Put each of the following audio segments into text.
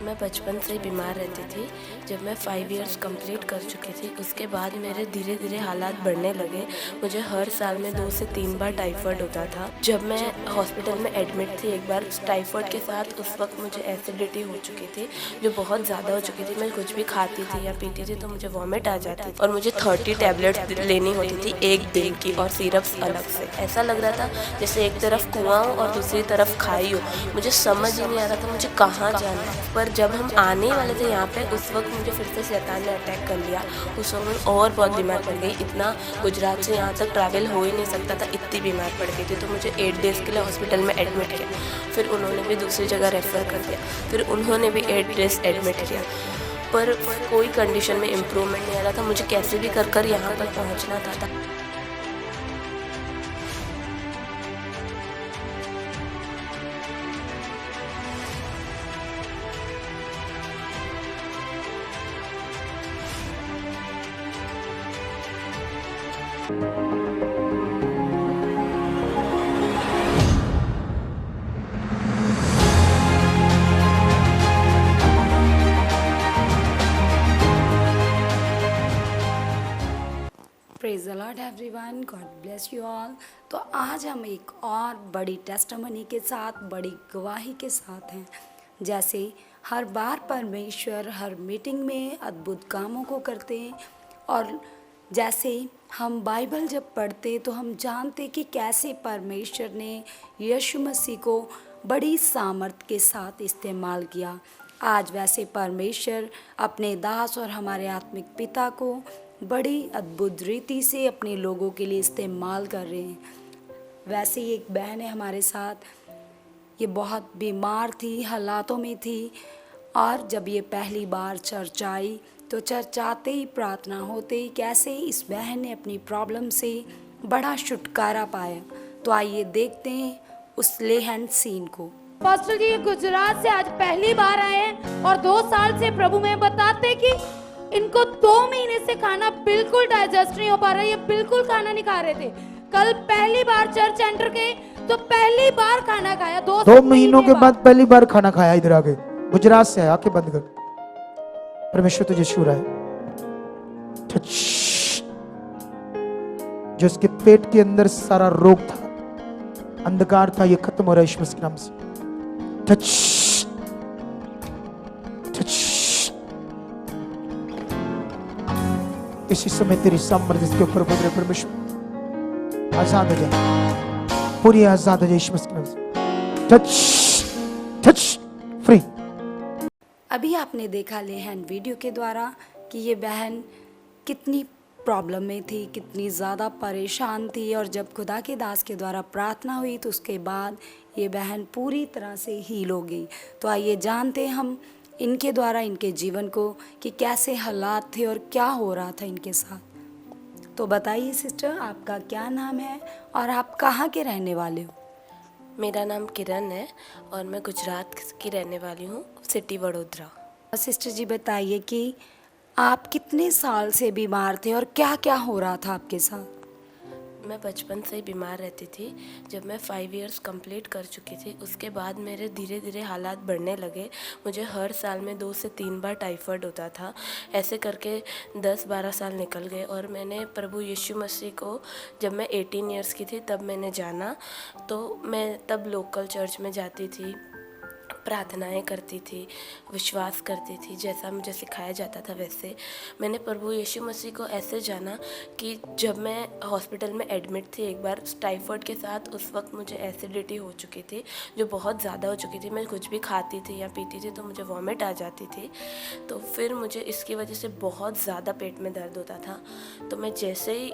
मैं बचपन से ही बीमार रहती थी। जब मैं 5 इयर्स कंप्लीट कर चुकी थी उसके बाद मेरे धीरे धीरे हालात बढ़ने लगे। मुझे हर साल में 2 से 3 बार टाइफाइड होता था। जब मैं हॉस्पिटल में एडमिट थी एक बार टाइफाइड के साथ, उस वक्त मुझे एसिडिटी हो चुकी थी जो बहुत ज़्यादा हो चुकी थी। मैं कुछ भी खाती थी या पीती थी तो मुझे वॉमिट आ जाती थी और मुझे 30 टैबलेट्स लेनी होती थी एक दिन की, और सिरप्स अलग से। ऐसा लग रहा था जैसे एक तरफ कुआं हो और दूसरी तरफ खाई हो। मुझे समझ ही नहीं आ रहा था मुझे कहाँ जाना है। पर जब हम आने ही वाले थे यहाँ पे, उस वक्त मुझे फिर से शैतान ने अटैक कर लिया। उस वक्त मैं और बहुत बीमार पड़ गई। इतना गुजरात से यहाँ तक ट्रैवल हो ही नहीं सकता था, इतनी बीमार पड़ गई थी। तो मुझे 8 डेज़ के लिए हॉस्पिटल में एडमिट किया। फिर उन्होंने भी दूसरी जगह रेफ़र कर दिया। फिर उन्होंने भी 8 डेज़ एडमिट किया, पर कोई कंडीशन में इम्प्रूवमेंट नहीं आ रहा था। मुझे कैसे भी कर यहाँ पर पहुँचना था। Praise the Lord everyone, God bless you all. तो आज हम एक और बड़ी टेस्टिमनी के साथ, बड़ी गवाही के साथ हैं। जैसे हर बार परमेश्वर हर मीटिंग में अद्भुत कामों को करते हैं, और जैसे हम बाइबल जब पढ़ते तो हम जानते कि कैसे परमेश्वर ने यीशु मसीह को बड़ी सामर्थ के साथ इस्तेमाल किया। आज वैसे परमेश्वर अपने दास और हमारे आत्मिक पिता को बड़ी अद्भुत रीति से अपने लोगों के लिए इस्तेमाल कर रहे हैं। वैसे ही एक बहन है हमारे साथ, ये बहुत बीमार थी, हालातों में थी, और जब ये पहली बार चर्च आई तो चर्च आते ही, प्रार्थना होते ही कैसे इस बहन ने अपनी प्रॉब्लम से बड़ा छुटकारा पाया। तो आइए देखते हैं उस लेहन सीन को। पास्टर जी, ये गुजरात से आज पहली बार आए हैं और 2 साल से प्रभु में बताते कि इनको 2 महीने से खाना बिल्कुल डाइजेस्ट नहीं हो पा रहा है। ये बिल्कुल खाना नहीं खा रहे थे। कल पहली बार चर्च एंटर किए तो पहली बार खाना खाया। 2 महीनों के बाद पहली बार खाना खाया। इधर आके गुजरात से आया, आंखें बंद कर। परमेश्वर तुझे छू रहा है। जो इसके पेट के अंदर सारा रोग था, अंधकार था, ये खत्म हो रहा है यीशु मसीह के नाम से। Touch touch. इसी समय तेरी सामर्थ्य इसके ऊपर बोल रहे परमेश्वर, आजाद हो जाए, पूरी आजाद हो जाए यीशु मसीह के नाम से। Touch touch, free. अभी आपने देखा लेहन वीडियो के द्वारा कि ये बहन कितनी प्रॉब्लम में थी, कितनी ज़्यादा परेशान थी, और जब खुदा के दास के द्वारा प्रार्थना हुई तो उसके बाद ये बहन पूरी तरह से हील हो गई। तो आइए जानते हैं हम इनके द्वारा इनके जीवन को कि कैसे हालात थे और क्या हो रहा था इनके साथ। तो बताइए सिस्टर, आपका क्या नाम है और आप कहाँ के रहने वाले हो? मेरा नाम किरण है और मैं गुजरात की रहने वाली हूँ, सिटी वडोदरा। सिस्टर जी बताइए कि आप कितने साल से बीमार थे और क्या क्या हो रहा था आपके साथ? मैं बचपन से ही बीमार रहती थी। जब मैं 5 इयर्स कंप्लीट कर चुकी थी उसके बाद मेरे धीरे धीरे हालात बढ़ने लगे। मुझे हर साल में 2 से 3 बार टाइफाइड होता था। ऐसे करके 10-12 साल निकल गए और मैंने प्रभु यीशु मसीह को जब मैं 18 इयर्स की थी तब मैंने जाना। तो मैं तब लोकल चर्च में जाती थी, प्रार्थनाएं करती थी, विश्वास करती थी, जैसा मुझे सिखाया जाता था वैसे। मैंने प्रभु यीशु मसीह को ऐसे जाना कि जब मैं हॉस्पिटल में एडमिट थी एक बार टाइफाइड के साथ, उस वक्त मुझे एसिडिटी हो चुकी थी जो बहुत ज़्यादा हो चुकी थी। मैं कुछ भी खाती थी या पीती थी तो मुझे वॉमिट आ जाती थी। तो फिर मुझे इसकी वजह से बहुत ज़्यादा पेट में दर्द होता था। तो मैं जैसे ही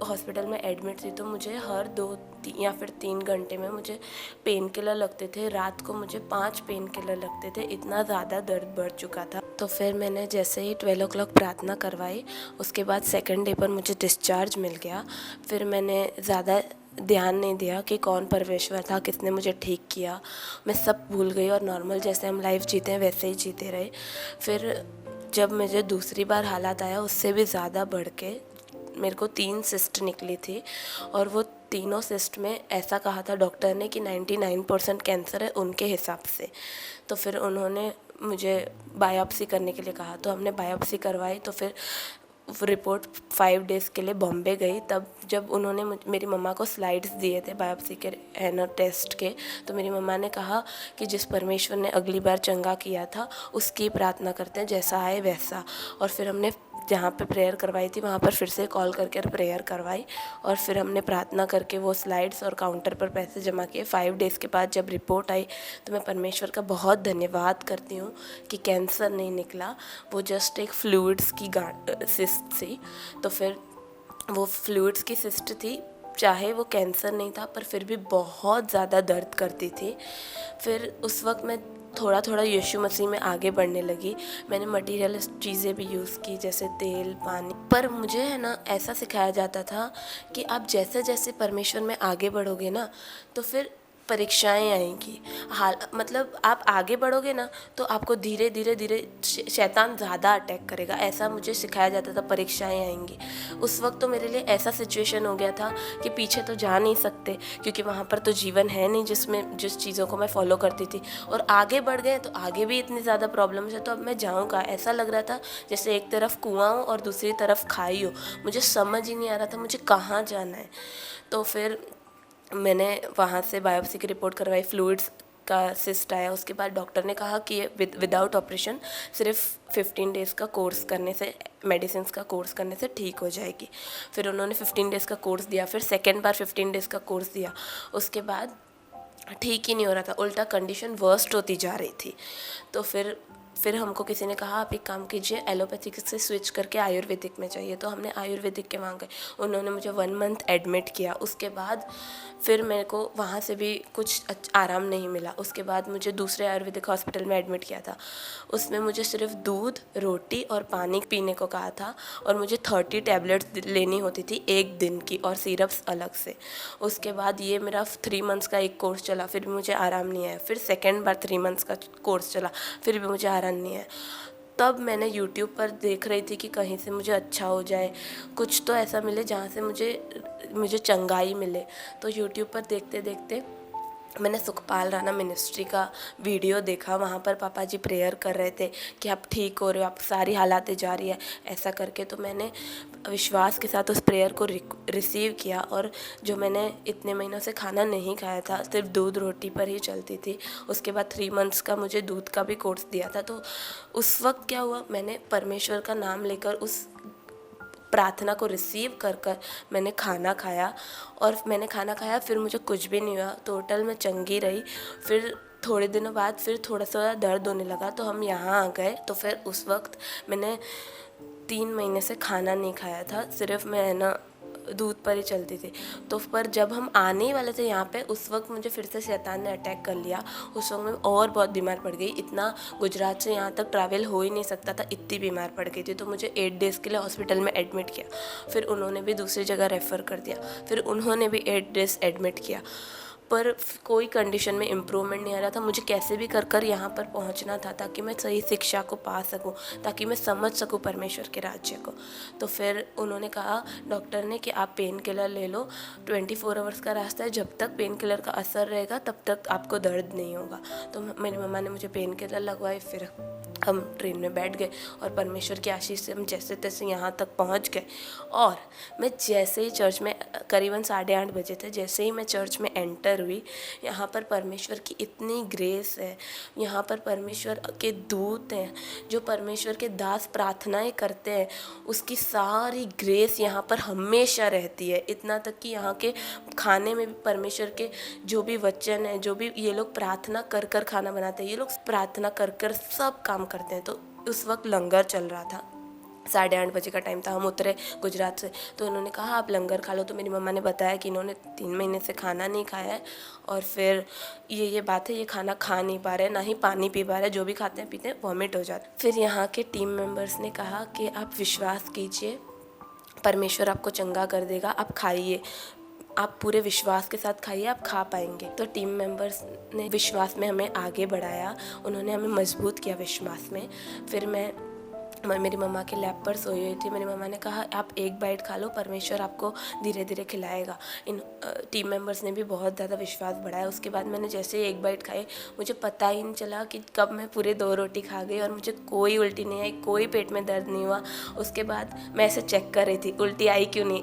हॉस्पिटल में एडमिट थी तो मुझे हर 2 या फिर 3 घंटे में मुझे पेन किलर लगते थे। रात को मुझे 5 पेन किलर लगते थे, इतना ज़्यादा दर्द बढ़ चुका था। तो फिर मैंने जैसे ही 12 o'clock प्रार्थना करवाई, उसके बाद सेकंड डे पर मुझे डिस्चार्ज मिल गया। फिर मैंने ज़्यादा ध्यान नहीं दिया कि कौन परमेश्वर था, किसने मुझे ठीक किया। मैं सब भूल गई और नॉर्मल जैसे हम लाइफ जीते हैं वैसे ही जीते रहे। फिर जब मुझे दूसरी बार हालात आया उससे भी ज़्यादा बढ़ के मेरे को 3 सिस्ट निकली थी, और वो तीनों सिस्ट में ऐसा कहा था डॉक्टर ने कि 99% कैंसर है उनके हिसाब से। तो फिर उन्होंने मुझे बायोप्सी करने के लिए कहा, तो हमने बायोप्सी करवाई। तो फिर रिपोर्ट 5 डेज़ के लिए बॉम्बे गई। तब जब उन्होंने मेरी मम्मा को स्लाइड्स दिए थे बायोप्सी के टेस्ट के, तो मेरी मम्मा ने कहा कि जिस परमेश्वर ने अगली बार चंगा किया था उसकी प्रार्थना करते हैं, जैसा आए वैसा। और फिर हमने जहाँ पे प्रेयर करवाई थी वहाँ पर फिर से कॉल करके प्रेयर करवाई, और फिर हमने प्रार्थना करके वो स्लाइड्स और काउंटर पर पैसे जमा किए। 5 डेज़ के बाद जब रिपोर्ट आई तो मैं परमेश्वर का बहुत धन्यवाद करती हूँ कि कैंसर नहीं निकला, वो जस्ट एक फ्लूइड्स की सिस्ट थी। तो फिर वो फ्लूइड्स की सिस्ट थी, चाहे वो कैंसर नहीं था पर फिर भी बहुत ज़्यादा दर्द करती थी। फिर उस वक्त मैं थोड़ा थोड़ा यीशु मसीह में आगे बढ़ने लगी। मैंने मटीरियल चीज़ें भी यूज़ की, जैसे तेल, पानी। पर मुझे है ना ऐसा सिखाया जाता था कि आप जैसे जैसे परमेश्वर में आगे बढ़ोगे ना तो फिर परीक्षाएं आएंगी। मतलब आप आगे बढ़ोगे ना तो आपको धीरे धीरे धीरे शैतान ज़्यादा अटैक करेगा, ऐसा मुझे सिखाया जाता था। परीक्षाएं आएंगी। उस वक्त तो मेरे लिए ऐसा सिचुएशन हो गया था कि पीछे तो जा नहीं सकते, क्योंकि वहाँ पर तो जीवन है नहीं जिस चीज़ों को मैं फॉलो करती थी। और आगे बढ़ गए तो आगे भी इतनी ज़्यादा प्रॉब्लम्स है, तो अब मैं जाऊँ कहाँ। ऐसा लग रहा था जैसे एक तरफ कुआं हो और दूसरी तरफ खाई हो। मुझे समझ ही नहीं आ रहा था मुझे कहाँ जाना है। तो फिर मैंने वहाँ से बायोप्सी की रिपोर्ट करवाई, फ्लूइड्स का सिस्ट आया। उसके बाद डॉक्टर ने कहा कि ये विदाउट ऑपरेशन सिर्फ 15 डेज़ का कोर्स करने से, मेडिसिन का कोर्स करने से ठीक हो जाएगी। फिर उन्होंने 15 डेज़ का कोर्स दिया, फिर सेकेंड बार 15 डेज़ का कोर्स दिया। उसके बाद ठीक ही नहीं हो रहा था, उल्टा कंडीशन वर्स्ट होती जा रही थी। तो फिर हमको किसी ने कहा आप एक काम कीजिए, एलोपैथिक से स्विच करके आयुर्वेदिक में चाहिए। तो हमने आयुर्वेदिक के वहाँ गए, उन्होंने मुझे 1 मंथ एडमिट किया। उसके बाद फिर मेरे को वहाँ से भी कुछ आराम नहीं मिला। उसके बाद मुझे दूसरे आयुर्वेदिक हॉस्पिटल में एडमिट किया था। उसमें मुझे सिर्फ दूध, रोटी और पानी पीने को कहा था, और मुझे 30 टैबलेट्स लेनी होती थी एक दिन की, और सिरप्स अलग से। उसके बाद ये मेरा 3 मंथ्स का एक कोर्स चला, फिर भी मुझे आराम नहीं आया। फिर सेकेंड बार 3 मंथ्स का कोर्स चला, फिर भी मुझे आराम नहीं है। तब मैंने YouTube पर देख रही थी कि कहीं से मुझे अच्छा हो जाए, कुछ तो ऐसा मिले जहाँ से मुझे चंगाई मिले। तो YouTube पर देखते देखते मैंने सुखपाल राणा मिनिस्ट्री का वीडियो देखा। वहाँ पर पापा जी प्रेयर कर रहे थे कि आप ठीक हो रहे हो, आप सारी हालातें जा रही है, ऐसा करके। तो मैंने विश्वास के साथ उस प्रेयर को रिसीव किया, और जो मैंने इतने महीनों से खाना नहीं खाया था, सिर्फ दूध रोटी पर ही चलती थी। उसके बाद 3 मंथ्स का मुझे दूध का भी कोर्स दिया था। तो उस वक्त क्या हुआ, मैंने परमेश्वर का नाम लेकर उस प्रार्थना को रिसीव कर मैंने खाना खाया, और मैंने खाना खाया, फिर मुझे कुछ भी नहीं हुआ, टोटल मैं चंगी रही। फिर थोड़े दिनों बाद फिर थोड़ा सा दर्द होने लगा, तो हम यहाँ आ गए। तो फिर उस वक्त मैंने 3 महीने से खाना नहीं खाया था, सिर्फ मैं ना दूध पर ही चलती थी। तो पर जब हम आने ही वाले थे यहाँ पे, उस वक्त मुझे फिर से शैतान ने अटैक कर लिया। उस वक्त मैं और बहुत बीमार पड़ गई। इतना गुजरात से यहाँ तक ट्रैवल हो ही नहीं सकता था, इतनी बीमार पड़ गई थी। तो मुझे 8 डेज़ के लिए हॉस्पिटल में एडमिट किया। फिर उन्होंने भी दूसरी जगह रेफ़र कर दिया, फिर उन्होंने भी 8 डेज़ एडमिट किया, पर कोई कंडीशन में इम्प्रूवमेंट नहीं आ रहा था। मुझे कैसे भी कर यहाँ पर पहुँचना था, ताकि मैं सही शिक्षा को पा सकूँ, ताकि मैं समझ सकूँ परमेश्वर के राज्य को। तो फिर उन्होंने कहा, डॉक्टर ने, कि आप पेन किलर ले लो, 24 आवर्स का रास्ता है, जब तक पेन किलर का असर रहेगा तब तक आपको दर्द नहीं होगा। तो मेरी मम्मा ने मुझे पेन किलर लगवाए, फिर हम ट्रेन में बैठ गए, और परमेश्वर की आशीष से हम जैसे तैसे यहाँ तक पहुँच गए। और मैं जैसे ही चर्च में, करीबन 8:30 बजे थे, जैसे ही मैं चर्च में एंटर हुई, यहाँ पर परमेश्वर की इतनी ग्रेस है, यहाँ पर परमेश्वर के दूत हैं, जो परमेश्वर के दास प्रार्थनाएं करते हैं, उसकी सारी ग्रेस यहाँ पर हमेशा रहती है। इतना तक कि यहाँ के खाने में भी परमेश्वर के जो भी वचन हैं, जो भी ये लोग प्रार्थना कर कर खाना बनाते हैं, ये लोग प्रार्थना कर कर सब काम करते हैं। तो उस वक्त लंगर चल रहा था, 8:30 बजे का टाइम था। हम उतरे गुजरात से, तो उन्होंने कहा आप लंगर खा लो। तो मेरी मम्मा ने बताया कि इन्होंने 3 महीने से खाना नहीं खाया है, और फिर ये बात है, ये खाना खा नहीं पा रहे, ना ही पानी पी पा रहे, जो भी खाते हैं पीते हैं वॉमिट हो जाता है। फिर यहाँ के टीम मेंबर्स ने कहा कि आप विश्वास कीजिए, परमेश्वर आपको चंगा कर देगा, आप खाइए, आप पूरे विश्वास के साथ खाइए, आप खा पाएंगे। तो टीम मेंबर्स ने विश्वास में हमें आगे बढ़ाया, उन्होंने हमें मजबूत किया विश्वास में। फिर मैं मेरी मम्मा के लैप पर सोई हुई थी। मेरी मम्मा ने कहा आप एक बाइट खा लो, परमेश्वर आपको धीरे धीरे खिलाएगा। इन टीम मेंबर्स ने भी बहुत ज़्यादा विश्वास बढ़ाया। उसके बाद मैंने जैसे ही एक बाइट खाई, मुझे पता ही नहीं चला कि कब मैं पूरे 2 रोटी खा गई और मुझे कोई उल्टी नहीं आई, कोई पेट में दर्द नहीं हुआ। उसके बाद मैं ऐसे चेक कर रही थी उल्टी आई क्यों नहीं,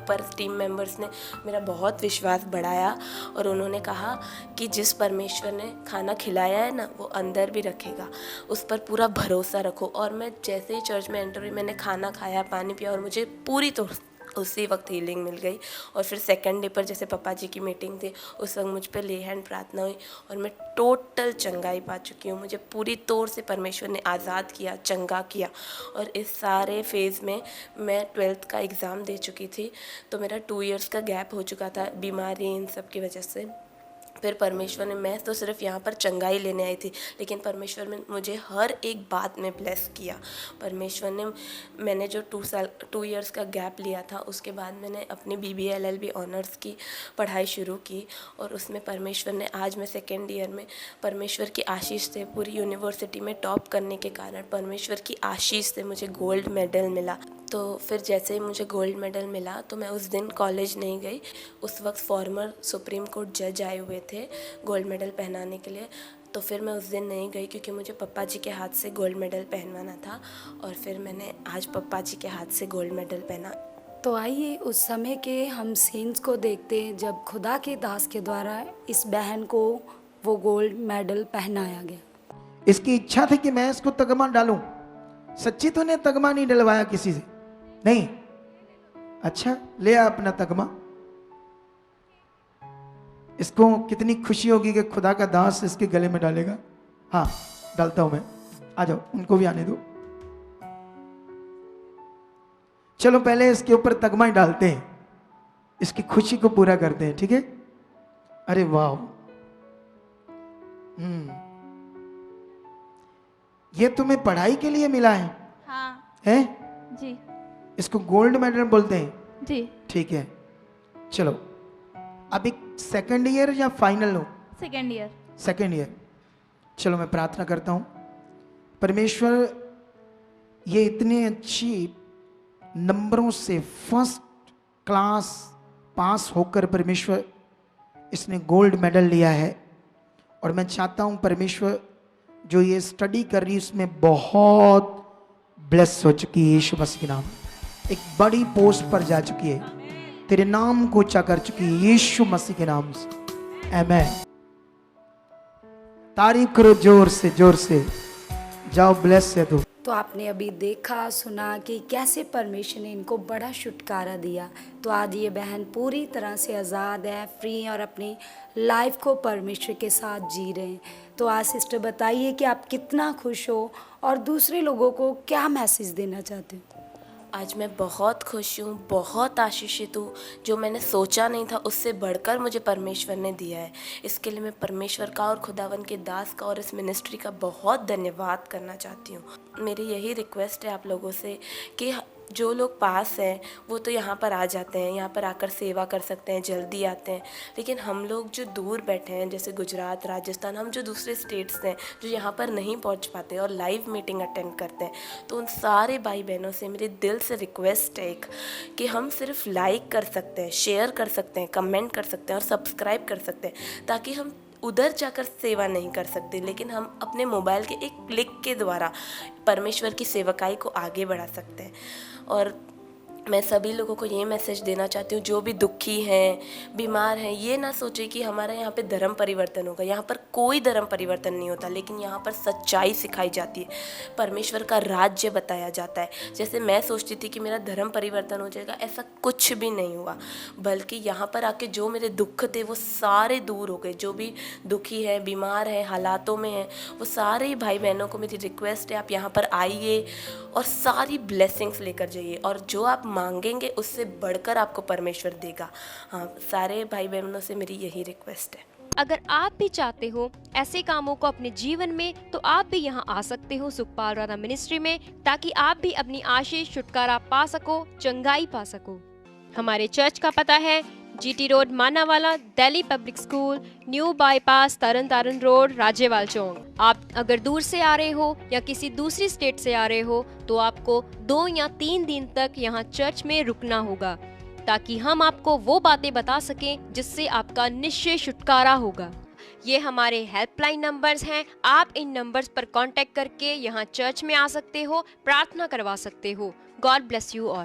पर टीम मेंबर्स ने मेरा बहुत विश्वास बढ़ाया और उन्होंने कहा कि जिस परमेश्वर ने खाना खिलाया है ना, वो अंदर भी रखेगा, उस पर पूरा भरोसा रखो। और मैं जैसे ही चर्च में एंटर हुई, मैंने खाना खाया, पानी पिया और मुझे पूरी तो उसी वक्त हीलिंग मिल गई। और फिर सेकंड डे पर जैसे पापा जी की मीटिंग थी, उस वक्त मुझ पे ले हैंड प्रार्थना हुई और मैं टोटल चंगाई पा चुकी हूँ। मुझे पूरी तौर से परमेश्वर ने आज़ाद किया, चंगा किया। और इस सारे फेज़ में मैं 12th का एग्ज़ाम दे चुकी थी, तो मेरा 2 इयर्स का गैप हो चुका था बीमारी इन सब की वजह से। फिर परमेश्वर ने, मैं तो सिर्फ यहाँ पर चंगाई लेने आई थी, लेकिन परमेश्वर ने मुझे हर एक बात में ब्लेस किया। परमेश्वर ने, मैंने जो 2 इयर्स का गैप लिया था, उसके बाद मैंने अपनी BBA LLB ऑनर्स की पढ़ाई शुरू की और उसमें परमेश्वर ने, आज मैं 2nd ईयर में परमेश्वर की आशीष से पूरी यूनिवर्सिटी में टॉप करने के कारण परमेश्वर की आशीष से मुझे गोल्ड मेडल मिला। तो फिर जैसे ही मुझे गोल्ड मेडल मिला तो मैं उस दिन कॉलेज नहीं गई। उस वक्त फॉर्मर सुप्रीम कोर्ट जज आए हुए थे गोल्ड मेडल पहनाने के लिए, तो फिर मैं उस दिन नहीं गई क्योंकि मुझे पप्पा जी के हाथ से गोल्ड मेडल पहनवाना था। और फिर मैंने आज पप्पा जी के हाथ से गोल्ड मेडल पहना। तो आइए उस समय के हम सीन्स को देखते हैं जब खुदा के दास के द्वारा इस बहन को वो गोल्ड मेडल पहनाया गया। इसकी इच्छा थी कि मैं इसको तगमा डालूं। सच्ची तो ने तगमा नहीं डलवाया किसी से? नहीं। अच्छा, ले आ अपना तगमा। इसको कितनी खुशी होगी कि खुदा का दास इसके गले में डालेगा। हाँ, डालता हूं मैं। आ जाओ, उनको भी आने दो। चलो पहले इसके ऊपर तगमा ही डालते हैं, इसकी खुशी को पूरा करते हैं, ठीक है? अरे वाह, ये तुम्हें पढ़ाई के लिए मिला है? हाँ है जी। इसको गोल्ड मेडल बोलते हैं? जी, ठीक है। चलो, अभी 2nd ईयर या फाइनल हो? 2nd year. 2nd year. चलो मैं प्रार्थना करता हूं। परमेश्वर, ये इतने अच्छी नंबरों से 1st क्लास पास होकर परमेश्वर इसने गोल्ड मेडल लिया है, और मैं चाहता हूं परमेश्वर जो ये स्टडी कर रही है उसमें बहुत ब्लेस हो चुकी है। यीशु मसीह के नाम, एक बड़ी पोस्ट पर जा चुकी है, तेरे नाम को ऊंचा कर चुकी है यीशु मसीह के नाम से। आमीन। तारीफ करो जोर से, जोर से। जाओ, ब्लेस है तो आपने अभी देखा सुना कि कैसे परमेश्वर ने इनको बड़ा छुटकारा दिया। तो आज ये बहन पूरी तरह से आज़ाद है, फ्री, और अपनी लाइफ को परमेश्वर के साथ जी रहे हैं। तो आज सिस्टर बताइए कि आप कितना खुश हो और दूसरे लोगों को क्या मैसेज देना चाहते हो? आज मैं बहुत खुश हूँ, बहुत आशीषित हूँ। जो मैंने सोचा नहीं था उससे बढ़कर मुझे परमेश्वर ने दिया है। इसके लिए मैं परमेश्वर का और खुदावन के दास का और इस मिनिस्ट्री का बहुत धन्यवाद करना चाहती हूँ। मेरी यही रिक्वेस्ट है आप लोगों से कि जो लोग पास हैं वो तो यहाँ पर आ जाते हैं, यहाँ पर आकर सेवा कर सकते हैं, जल्दी आते हैं। लेकिन हम लोग जो दूर बैठे हैं, जैसे गुजरात, राजस्थान, हम जो दूसरे स्टेट्स हैं, जो यहाँ पर नहीं पहुँच पाते और लाइव मीटिंग अटेंड करते हैं, तो उन सारे भाई बहनों से मेरे दिल से रिक्वेस्ट है एक, कि हम सिर्फ लाइक कर सकते हैं, शेयर कर सकते हैं, कमेंट कर सकते हैं और सब्सक्राइब कर सकते हैं, ताकि हम उधर जाकर सेवा नहीं कर सकते, लेकिन हम अपने मोबाइल के एक क्लिक के द्वारा परमेश्वर की सेवकाई को आगे बढ़ा सकते हैं। और मैं सभी लोगों को ये मैसेज देना चाहती हूँ, जो भी दुखी हैं, बीमार हैं, ये ना सोचे कि हमारे यहाँ पे धर्म परिवर्तन होगा। यहाँ पर कोई धर्म परिवर्तन नहीं होता, लेकिन यहाँ पर सच्चाई सिखाई जाती है, परमेश्वर का राज्य बताया जाता है। जैसे मैं सोचती थी कि मेरा धर्म परिवर्तन हो जाएगा, ऐसा कुछ भी नहीं हुआ, बल्कि यहाँ पर आके जो मेरे दुख थे वो सारे दूर हो गए। जो भी दुखी है, बीमार है, हालातों में है, वो सारे भाई बहनों को मेरी रिक्वेस्ट है, आप यहाँ पर आइए और सारी ब्लेसिंग्स लेकर जाइए, और जो आप मांगेंगे उससे बढ़कर आपको परमेश्वर देगा। हाँ, सारे भाई बहनों से मेरी यही रिक्वेस्ट है। अगर आप भी चाहते हो ऐसे कामों को अपने जीवन में, तो आप भी यहाँ आ सकते हो सुखपाल राणा मिनिस्ट्री में, ताकि आप भी अपनी आशीष, छुटकारा पा सको, चंगाई पा सको। हमारे चर्च का पता है GT road Manawala, Delhi public school, new bypass, Tarn Taran road, Rajewal chowk. आप अगर दूर से आ रहे हो या किसी दूसरी स्टेट से आ रहे हो तो आपको 2 या 3 दिन तक यहाँ चर्च में रुकना होगा, ताकि हम आपको वो बातें बता सकें जिससे आपका निश्चय छुटकारा होगा। ये हमारे हेल्पलाइन नंबर्स हैं। आप इन नंबर्स पर कांटेक्ट करके यहाँ चर्च में आ सकते हो, प्रार्थना करवा सकते हो। God bless you all.